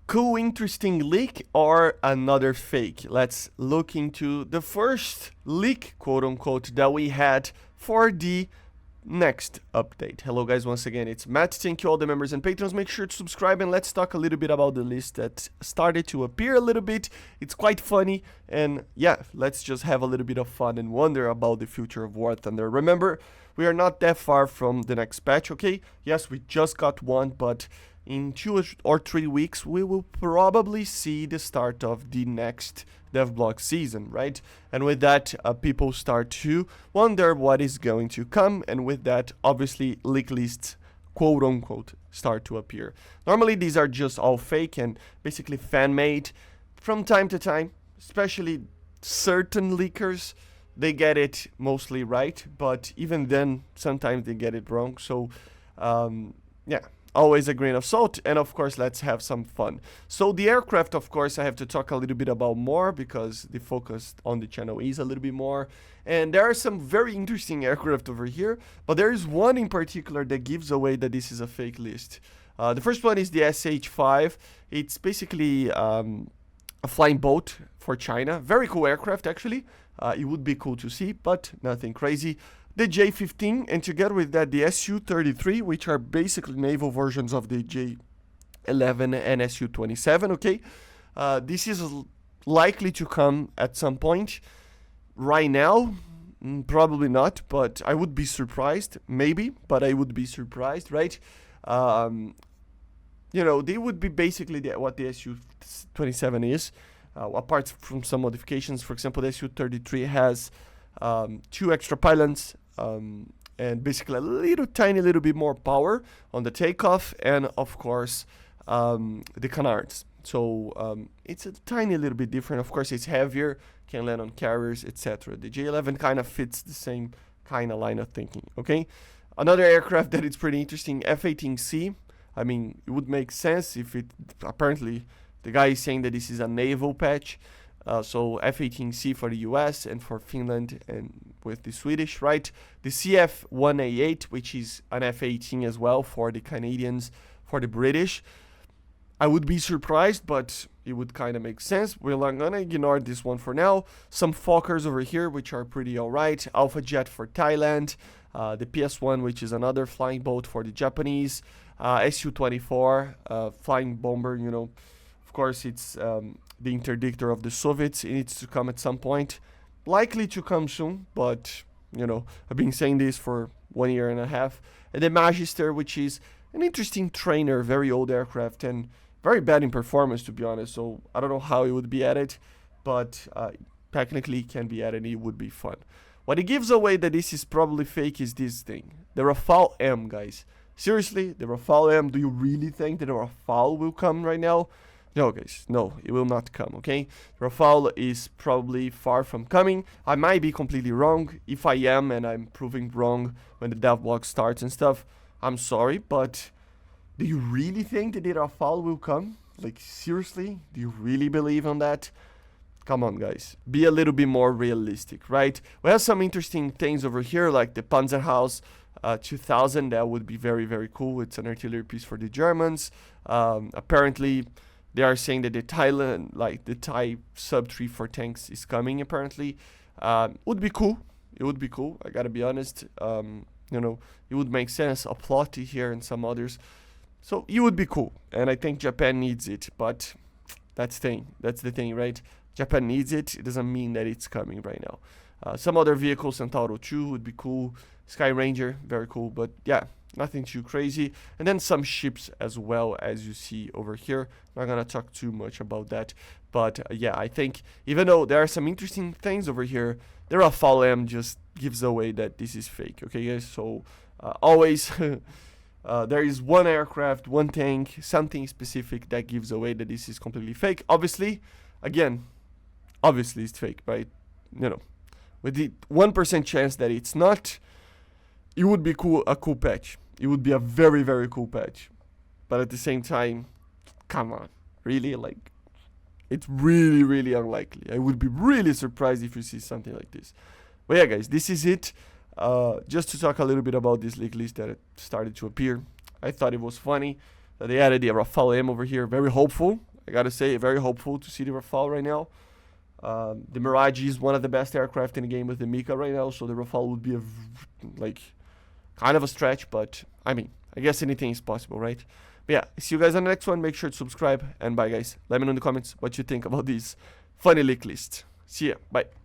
Cool, interesting leak or another fake? Let's look into the first leak, quote unquote, that we had for the next update. Hello guys, once again, it's Matt. Thank you all the members and patrons. Make sure to subscribe and let's talk a little bit about the list that started to appear a little bit. It's quite funny and yeah, let's just have a little bit of fun and wonder about the future of War Thunder. Remember, we are not that far from the next patch, okay? Yes, we just got one, but in 2 or 3 weeks, we will probably see the start of the next DevBlog season, right? And with that, people start to wonder what is going to come, and with that, obviously, leak lists, quote unquote, start to appear. Normally, these are just all fake and basically fan-made. From time to time, especially certain leakers, they get it mostly right, but even then, sometimes they get it wrong. So, yeah. Always a grain of salt, and of course let's have some fun. So the aircraft, of course, I have to talk a little bit about more because the focus on the channel is a little bit more, and there are some very interesting aircraft over here, but there is one in particular that gives away that this is a fake list. The first one is the SH-5. It's basically a flying boat for China. Very cool aircraft, actually. It would be cool to see, but nothing crazy. The J-15, and together with that, the Su-33, which are basically naval versions of the J-11 and Su-27, okay? This is likely to come at some point. Right now, probably not, but I would be surprised. Maybe, but I would be surprised, right? You know, they would be basically what the Su-27 is, apart from some modifications. For example, the Su-33 has 2 extra pylons, and basically a little bit more power on the takeoff, and of course the canards. So it's a tiny little bit different. Of course, it's heavier, can land on carriers, etc. The J-11 kind of fits the same kind of line of thinking. Okay, another aircraft that is pretty interesting, F-18C. I mean, it would make sense if it apparently the guy is saying that this is a naval patch. So F-18C for the US and for Finland and with the Swedish, right? The CF-1A8, which is an F-18 as well for the Canadians, for the British. I would be surprised, but it would kind of make sense. We're not gonna ignore this one for now. Some Fokkers over here, which are pretty alright. Alpha Jet for Thailand. The PS-1, which is another flying boat for the Japanese. Su-24, flying bomber, you know. Of course, it's the interdictor of the Soviets. It needs to come at some point. Likely to come soon, but, you know, I've been saying this for 1.5 years. And the Magister, which is an interesting trainer, very old aircraft, and very bad in performance, to be honest. So I don't know how it would be added, but technically it can be added. It would be fun. What it gives away that this is probably fake is this thing. The Rafale M, guys. Seriously, the Rafale M, do you really think that the Rafale will come right now? No, guys, no, it will not come, okay? Rafale is probably far from coming. I might be completely wrong. If I am and I'm proving wrong when the devlog starts and stuff, I'm sorry, but do you really think that the Rafale will come? Like, seriously? Do you really believe on that? Come on, guys. Be a little bit more realistic, right? We have some interesting things over here, like the Panzerhaus 2000. That would be very, very cool. It's an artillery piece for the Germans. Apparently, they are saying that the Thailand, like the Thai sub-3 for tanks is coming, apparently. Would be cool. It would be cool. I gotta be honest. You know, it would make sense. A plot here and some others. So it would be cool. And I think Japan needs it. But that's the thing, right? Japan needs it. It doesn't mean that it's coming right now. Some other vehicles, Centauro 2 would be cool. Sky Ranger, very cool. But yeah, nothing too crazy. And then some ships as well, as you see over here. Not gonna talk too much about that. But yeah, I think even though there are some interesting things over here, the Rafale M just gives away that this is fake. Okay, guys? So always there is one aircraft, one tank, something specific that gives away that this is completely fake. Obviously, again, obviously it's fake, right? You know, with the 1% chance that it's not, it would be cool, a cool patch. It would be a very, very cool patch. But at the same time, come on, really? Like, it's really, really unlikely. I would be really surprised if you see something like this. But yeah, guys, this is it. Just to talk a little bit about this leak list that started to appear. I thought it was funny that they added the Rafale M over here. Very hopeful. I gotta say, very hopeful to see the Rafale right now. The MatAWG is one of the best aircraft in the game with the Mika right now, so the Rafale would be like kind of a stretch, but I mean, I guess anything is possible, right? But yeah, see you guys on the next one. Make sure to subscribe, and bye guys. Let me know in the comments what you think about this funny leak list. See ya, bye.